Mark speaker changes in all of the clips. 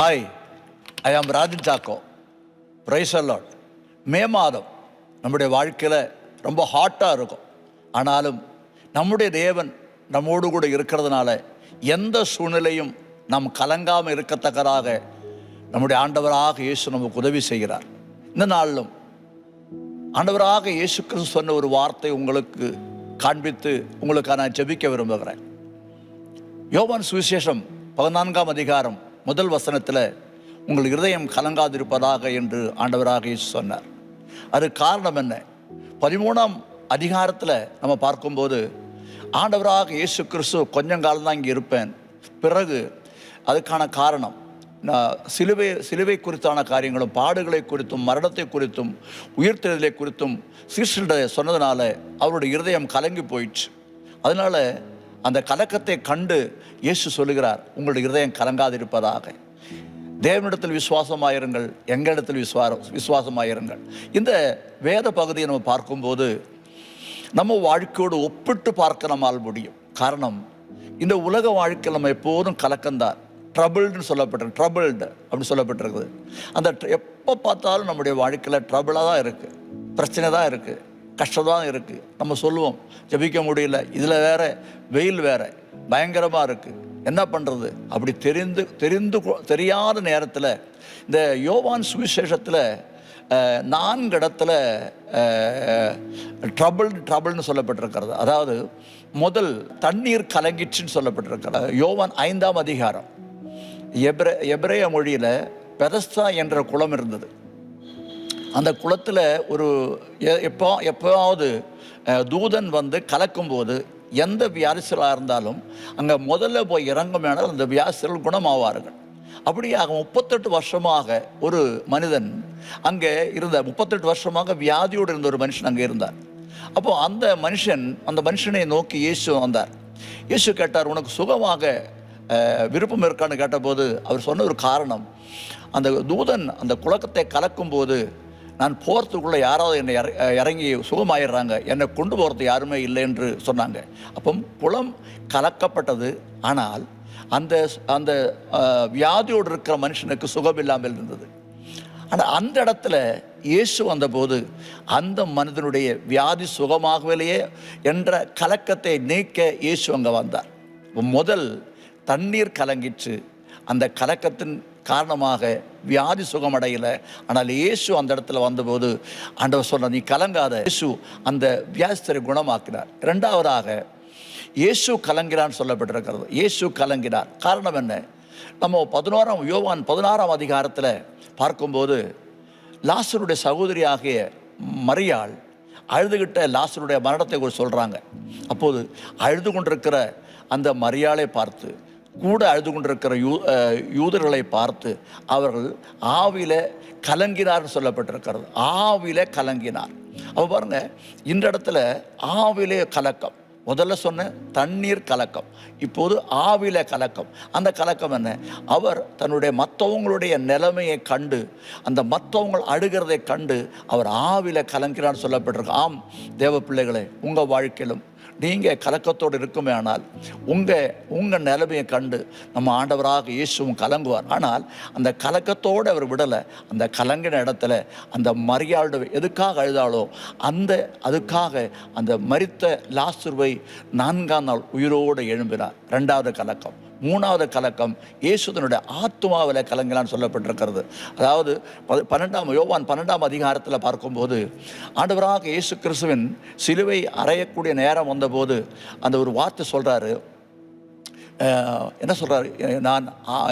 Speaker 1: Hi, I am Rajan Chacko. Praise the Lord. மே மாதம் நம்முடைய வாழ்க்கையில் ரொம்ப ஹாட்டாக இருக்கும். ஆனாலும் நம்முடைய தேவன் நம்மோடு கூட இருக்கிறதுனால எந்த சூழ்நிலையும் நாம் கலங்காமல் இருக்கத்தக்கதாக நம்முடைய ஆண்டவராக இயேசு நமக்கு உதவி செய்கிறார். இந்த நாளிலும் ஆண்டவராக இயேசு கிறிஸ்து சொன்ன ஒரு வார்த்தை உங்களுக்கு காண்பித்து உங்களுக்கு நான் ஜெபிக்க விரும்புகிறேன். யோவான் சுவிசேஷம் 14ஆம் அதிகாரம் 1 வசனத்தில் உங்கள் இருதயம் கலங்காதிருப்பதாக என்று ஆண்டவராக இயேசு சொன்னார். அது காரணம் என்ன? 13ஆம் அதிகாரத்தில் நம்ம பார்க்கும்போது ஆண்டவராக இயேசு கிறிஸ்து கொஞ்சம் காலம்தான் இங்கே இருப்பேன், பிறகு அதுக்கான காரணம் சிலுவை குறித்தான காரியங்களும் பாடுகளை குறித்தும் மரணத்தை குறித்தும் உயிர்த்தெழுதலை குறித்தும் சீஷர்களிடம் சொன்னதுனால அவருடைய இருதயம் கலங்கி போயிடுச்சு. அதனால் அந்த கலக்கத்தை கண்டு இயேசு சொல்லுகிறார், உங்களுடைய இருதயம் கலங்காதிருப்பதாக. தேவனிடத்தில் விசுவாசமாயிருங்கள், எங்களிடத்தில் விசுவாசமாயிருங்கள். இந்த வேத பகுதியை நம்ம பார்க்கும்போது நம்ம வாழ்க்கையோடு ஒப்பிட்டு பார்க்க நம்மால் முடியும். காரணம், இந்த உலக வாழ்க்கையில் நம்ம எப்போதும் கலக்கம்தான். ட்ரபிள்னு சொல்லப்பட்டிருக்கு, ட்ரபிள்டு அப்படின்னு சொல்லப்பட்டிருக்குது. அந்த எப்போ பார்த்தாலும் நம்முடைய வாழ்க்கையில் ட்ரபிளாக தான் இருக்குது, பிரச்சனை தான் இருக்குது, கஷ்டம் தான் இருக்குது. நம்ம சொல்லுவோம் ஜெபிக்க முடியல, இதில் வேறு வெயில் வேறு பயங்கரமாக இருக்குது, என்ன பண்ணுறது? அப்படி தெரியாத நேரத்தில் இந்த யோவான் சுவிசேஷத்தில் 4 இடத்துல ட்ரபிள்னு சொல்லப்பட்டிருக்கிறது. அதாவது முதல் தண்ணீர் கலங்கிச்சுன்னு சொல்லப்பட்டிருக்கிறது. யோவான் 5ஆம் அதிகாரம் எபிரேய மொழியில் பெதஸ்தா என்ற குளம் இருந்தது. அந்த குளத்தில் ஒரு எப்போவாவது தூதன் வந்து கலக்கும்போது எந்த வியாதிசலாக இருந்தாலும் அங்கே முதல்ல போய் இறங்குமேனால் அந்த வியாதிகள் குணமாவார்கள். அப்படியாக 38 வருஷமாக ஒரு மனிதன் அங்கே இருந்த 38 வருஷமாக வியாதியோடு இருந்த ஒரு மனுஷன் அங்கே இருந்தார். அப்போது அந்த மனுஷனை நோக்கி இயேசு வந்தார். இயேசு கேட்டார், உனக்கு சுகமாக விருப்பம் இருக்கான்னு கேட்டபோது அவர் சொன்ன ஒரு காரணம், அந்த தூதன் அந்த குளக்கத்தை கலக்கும்போது நான் போகிறதுக்குள்ளே யாராவது என்னை இறங்கி சுகமாயிடுறாங்க, என்னை கொண்டு போகிறது யாருமே இல்லை என்று சொன்னாங்க. அப்போ குளம் கலக்கப்பட்டது, ஆனால் அந்த அந்த வியாதியோடு இருக்கிற மனுஷனுக்கு சுகம் இல்லாமல் இருந்தது. ஆனால் அந்த இடத்துல இயேசு வந்தபோது அந்த மனிதனுடைய வியாதி சுகமாகவில்லையே என்ற கலக்கத்தை நீக்க இயேசு அங்கே வந்தார். முதல் தண்ணீர் கலங்கிற்று, அந்த கலக்கத்தின் காரணமாக வியாதி சுகமடையலை. ஆனால் இயேசு அந்த இடத்துல வந்தபோது ஆண்டவர் சொன்னார், நீ கலங்காத. இயேசு அந்த வியாதியை குணமாக்கினார். 2வதாக இயேசு கலங்கிறான்னு சொல்லப்பட்டிருக்கிறது. இயேசு கலங்கினார். காரணம் என்ன? நம்ம யோவான் 16ஆம் அதிகாரத்தில் பார்க்கும்போது லாசருடைய சகோதரி ஆகிய மரியாள் அழுதுகிட்ட லாசருடைய மரணத்தை குறித்து சொல்கிறாங்க. அப்போது அழுது கொண்டிருக்கிற அந்த மரியாளை பார்த்து கூட அழுது கொண்டிருக்கிற யூதர்களை பார்த்து அவர்கள் ஆவியில கலங்கினார்னு சொல்லப்பட்டிருக்கிறது. ஆவியில கலங்கினார். அப்போ பாருங்க, இந்த இடத்துல ஆவிலே கலக்கம். முதல்ல சொன்ன தண்ணீர் கலக்கம், இப்போது ஆவில கலக்கம். அந்த கலக்கம் என்ன? அவர் தன்னுடைய மற்றவங்களுடைய நிலைமையை கண்டு, அந்த மற்றவங்க அழுகிறதை கண்டு அவர் ஆவில கலங்கிறான்னு சொல்லப்பட்டிருக்கு. ஆம் தேவ பிள்ளைகளே, உங்கள் வாழ்க்கையிலும் நீங்கள் கலக்கத்தோடு இருக்குமே ஆனால் உங்கள் நிலைமையை கண்டு நம்ம ஆண்டவராக இயேசுவும் கலங்குவார். ஆனால் அந்த கலக்கத்தோடு அவர் விடலை. அந்த கலங்கின இடத்துல அந்த மரியாதை எதுக்காக அழுதாலோ அதுக்காக அந்த மரித்த லாசருவை 4ஆம் நாள் உயிரோடு எழும்பினார். 2வது கலக்கம். 3வது கலக்கம் இயேசுதனுடைய ஆத்துமாவில் கலங்கலான்னு சொல்லப்பட்டிருக்கிறது. அதாவது யோவான் 12ஆம் அதிகாரத்தில் பார்க்கும்போது ஆண்டவராக இயேசு கிறிஸ்துவின் சிலுவை அறையக்கூடிய நேரம் வந்தபோது அந்த ஒரு வார்த்தை சொல்கிறாரு. என்ன சொல்கிறார்?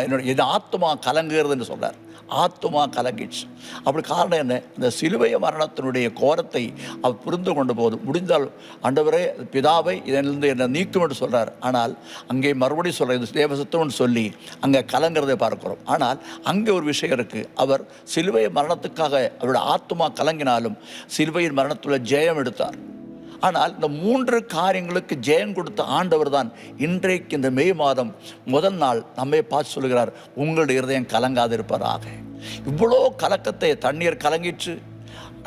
Speaker 1: என்னுடைய ஆத்துமா கலங்குகிறதுன்னு சொல்கிறார். ஆத்துமா கலங்கிச்சு. அப்படி காரணம் என்ன? இந்த சிலுவை மரணத்தினுடைய கோரத்தை அவர் புரிந்து கொண்ட போது, முடிந்தால் ஆண்டவரே பிதாவை இதிலிருந்து என்னை நீக்கும் என்று சொல்கிறார். ஆனால் அங்கே மறுபடியும் சொல்கிறார், இது தேவசத்துவம்னு சொல்லி அங்கே கலங்கிறதை பார்க்கிறோம். ஆனால் அங்கே ஒரு விஷயம் இருக்குது. அவர் சிலுவை மரணத்துக்காக அவருடைய ஆத்துமா கலங்கினாலும் சிலுவையின் மரணத்தில் ஜெயம் எடுத்தார். ஆனால் இந்த 3 காரியங்களுக்கு ஜெயம் கொடுத்த ஆண்டவர் தான் இன்றைக்கு இந்த மே மாதம் முதல் நாள் நம்மை பார்த்து சொல்கிறார், உங்களுடைய இருதயம் கலங்காதிருப்பதாக. இவ்வளோ கலக்கத்தை, தண்ணீர் கலங்கிற்று,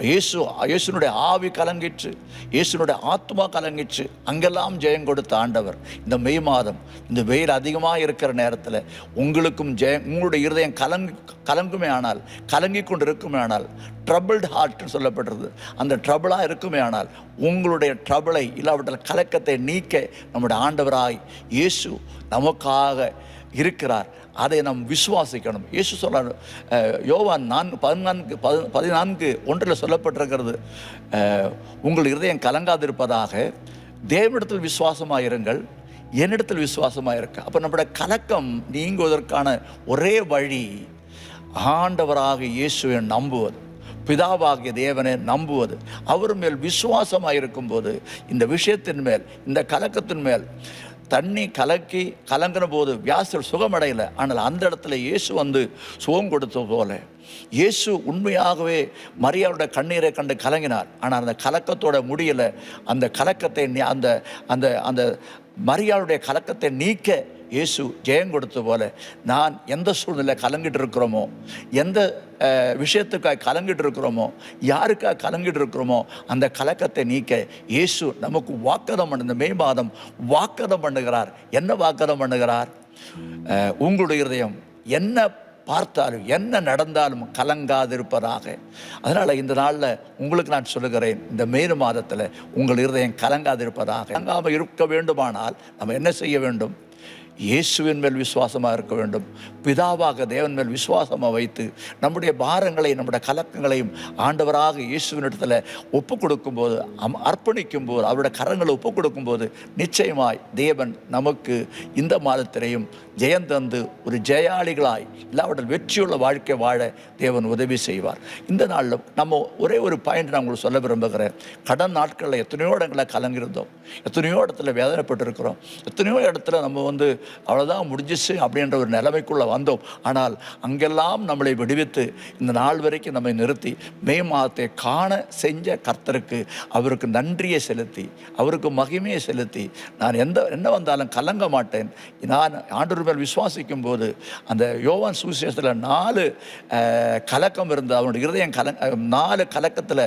Speaker 1: இயேசுனுடைய ஆவி கலங்கிற்று, இயேசுனுடைய ஆத்மா கலங்கிற்று. அங்கெல்லாம் ஜெயம் கொடுத்த ஆண்டவர் இந்த மே மாதம், இந்த வெயில் அதிகமாக இருக்கிற நேரத்தில் உங்களுக்கும் உங்களுடைய இருதயம் கலங்குமே ஆனால், கலங்கி கொண்டு இருக்குமே ஆனால், ட்ரபிள்டு ஹார்ட்னு சொல்லப்படுறது, அந்த ட்ரபிளாக இருக்குமே ஆனால் உங்களுடைய ட்ரபிளை இல்லாவிட்டால் கலக்கத்தை நீக்க நம்முடைய ஆண்டவராய் இயேசு நமக்காக இருக்கிறார். அதை நாம் விசுவாசிக்கணும். இயேசு சொல்றார், யோவான் 14:14 சொல்லப்பட்டிருக்கிறது, உங்கள் இருதயம் கலங்காதிருப்பதாக தேவனிடத்தில் விசுவாசமாக இருங்கள், என்னிடத்தில் விசுவாசமாக இருக்க. அப்போ நம்முடைய கலக்கம் நீங்குவதற்கான ஒரே வழி ஆண்டவராக இயேசுவை நம்புவது, பிதாவாகிய தேவனை நம்புவது, அவர் மேல் விசுவாசமாக இருக்கும்போது இந்த விஷயத்தின் மேல், இந்த கலக்கத்தின் மேல், தண்ணி கலங்கின போது வியாசர் சுகமடையலை, ஆனால் அந்த இடத்துல இயேசு வந்து சுகம் கொடுத்த போல இயேசு உண்மையாகவே மரியாளுடைய கண்ணீரை கண்டு கலங்கினார். ஆனால் அந்த கலக்கத்தோட முடியலை. அந்த கலக்கத்தை அந்த அந்த அந்த மரியாளுடைய கலக்கத்தை நீக்க இயேசு ஜெயம் கொடுத்த போல நான் எந்த சூழ்நிலை கலங்கிட்டு இருக்கிறோமோ, எந்த விஷயத்துக்காக கலங்கிட்டு இருக்கிறோமோ, யாருக்காக கலங்கிட்டு இருக்கிறோமோ, அந்த கலக்கத்தை நீக்க இயேசு நமக்கு வாக்குதம் பண்ண, இந்த மே மாதம் வாக்குதம் பண்ணுகிறார். என்ன வாக்குதம் பண்ணுகிறார்? உங்களுடைய இருதயம் என்ன பார்த்தாலும் என்ன நடந்தாலும் கலங்காதிருப்பதாக. அதனால் இந்த நாளில் உங்களுக்கு நான் சொல்லுகிறேன், இந்த மே மாதத்தில் உங்கள் இருதயம் கலங்காதிருப்பதாக. கலங்காமல் இருக்க வேண்டுமானால் நம்ம என்ன செய்ய வேண்டும்? இயேசுவின் மேல் விசுவாசமாக இருக்க வேண்டும். பிதாவாக தேவன் மேல் விசுவாசமாக வைத்து நம்முடைய பாரங்களை, நம்முடைய கலக்கங்களையும் ஆண்டவராக இயேசுவினிடத்தில் ஒப்பு கொடுக்கும்போது, அர்ப்பணிக்கும் போது, அவருடைய கரங்களை ஒப்பு கொடுக்கும்போது நிச்சயமாய் தேவன் நமக்கு இந்த மாதத்திலையும் ஜெயம் தந்து ஒரு ஜெயாளிகளாய் இல்லாவிட்டால் வெற்றியுள்ள வாழ்க்கை வாழ தேவன் உதவி செய்வார். இந்த நாளில் நம்ம ஒரே ஒரு பாயிண்ட் நான் உங்களுக்கு சொல்ல விரும்புகிறேன். கடன் நாட்களில் எத்தனையோ இடங்களில் கலங்கிருந்தோம், எத்தனையோ இடத்துல வேதனைப்பட்டிருக்கிறோம், எத்தனையோ இடத்துல நம்ம வந்து அவ்வளோதான் முடிஞ்சிச்சு அப்படின்ற ஒரு நிலைமைக்குள்ளே வந்தோம். ஆனால் அங்கெல்லாம் நம்மளை விடுவித்து இந்த நாள் வரைக்கும் நம்மை நிறுத்தி மே மாதத்தை காண செஞ்ச கர்த்தருக்கு அவருக்கு நன்றியை செலுத்தி, அவருக்கு மகிமையை செலுத்தி, நான் என்ன வந்தாலும் கலங்க மாட்டேன், நான் ஆண்டவர் மேல் விசுவாசிக்கும் போது, அந்த யோவான் சுவிசேஷத்தில் 4 கலக்கம் இருந்த அவனுடைய இருதயம் 4 கலக்கத்தில்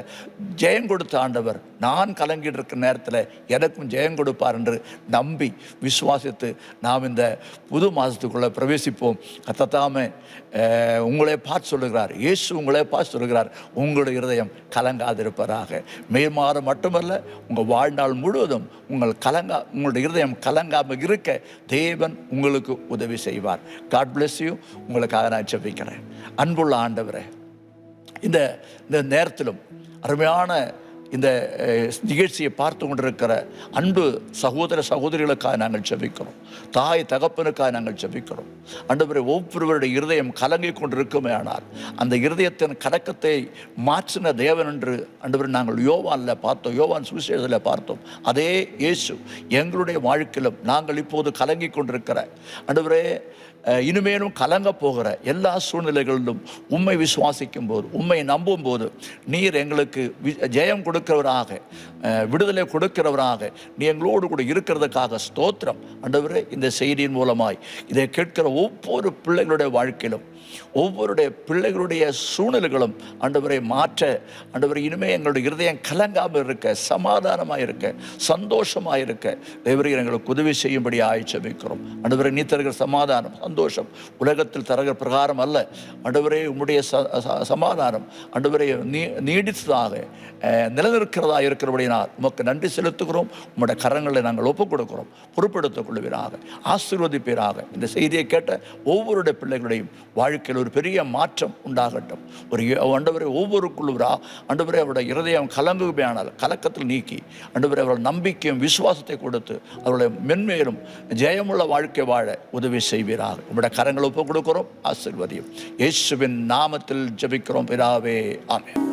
Speaker 1: ஜெயம் கொடுத்த ஆண்டவர் நான் கலங்கிட்டு இருக்கிற நேரத்தில் எனக்கும் ஜெயம் கொடுப்பார் என்று நம்பி விசுவாசித்து நாம் இந்த புது மாதத்துக்குள்ளே பிரவேசிப்போம். கர்த்தர் உங்களே பார்த்து சொல்லுகிறார், இயேசு உங்களே பார்த்து சொல்லுகிறார், உங்களுடைய இருதயம் கலங்காதிருப்பதாக. மே மாதம் மட்டுமல்ல, உங்கள் வாழ்நாள் முழுவதும் உங்களுடைய இருதயம் கலங்காமல் இருக்க தேவன் உங்களுக்கு உதவி செய்வார். God bless you. உங்களுக்காக நான் ஜெபிக்கிறேன். அன்புள்ள ஆண்டவரே, இந்த நேரத்திலும் அருமையான இந்த நிகழ்ச்சியை பார்த்து கொண்டிருக்கிற அன்பு சகோதர சகோதரிகளுக்காக நாங்கள் ஜெபிக்கிறோம். தாய் தகப்பனுக்காக நாங்கள் ஜெபிக்கிறோம். ஆண்டவரே, ஒவ்வொருவருடைய இருதயம் கலங்கி கொண்டிருக்குமே ஆனால் அந்த இருதயத்தின் கலக்கத்தை மாற்றின தேவன் என்று ஆண்டவரே நாங்கள் யோவானில் பார்த்தோம், யோவான் சுவிசேஷத்தில் பார்த்தோம். அதே இயேசு எங்களுடைய வாழ்க்கையிலும் நாங்கள் இப்போது கலங்கி கொண்டிருக்கிற ஆண்டவரே, இனிமேலும் கலங்க போகிற எல்லா சூழ்நிலைகளிலும் உம்மை விசுவாசிக்கும் போது, உம்மை நம்பும் போது நீர் எங்களுக்கு ஜெயம் கொடுக்கிறவராக, விடுதலை கொடுக்கிறவராக நீ எங்களோடு கூட இருக்கிறதுக்காக ஸ்தோத்திரம். ஆண்டவரே, இந்த செய்தியின் மூலமாய் இதை கேட்கிற ஒவ்வொரு பிள்ளைகளுடைய வாழ்க்கையிலும், ஒவ்வொருடைய பிள்ளைகளுடைய சூழ்நிலைகளும் ஆண்டவரை மாற்ற, ஆண்டவரை இனிமேல் எங்களுடைய இருதயம் கலங்காமல் இருக்க, சமாதானமாக இருக்க, சந்தோஷமாக இருக்க தேவரே எங்களுக்கு உதவி செய்யும்படி ஜெபிக்கிறோம். ஆண்டவரை, நீ தருகிற சமாதானம், சந்தோஷம் உலகத்தில் தருகிற பிரகாரம் அல்ல. ஆண்டவரே, உம்முடைய சமாதானம் ஆண்டவரை நீடித்ததாக நிலநிற்கிறதாக இருக்கிறபடினால் உமக்கு நன்றி செலுத்துகிறோம். உம்முடைய கரங்களை நாங்கள் ஒப்புக் கொடுக்கிறோம். பொறுப்பெடுத்துக் கொள்வீராக, ஆசீர்வதிப்பீராக. இந்த செய்தியை கேட்ட ஒவ்வொருடைய பிள்ளைகளுடையும் வாழ்க்கையில் ஒரு பெரிய மாற்றம் உண்டாகட்டும். ஆண்டவரை ஒவ்வொருக்குள்ளுவரா ஆண்டவரை அவருடைய இருதயம் கலங்குமே ஆனால் கலக்கத்தில் நீக்கி ஆண்டவரை அவர்கள் நம்பிக்கையும் விசுவாசத்தை கொடுத்து அவர்களை மென்மேலும் ஜெயமுள்ள வாழ்க்கை வாழ உதவி செய்வீராக. உங்களுடைய கரங்களை ஒப்புக் கொடுக்கிறோம். ஆசீர்வதியும். இயேசுவின் நாமத்தில் ஜெபிக்கிறோம் பிதாவே, ஆமென்.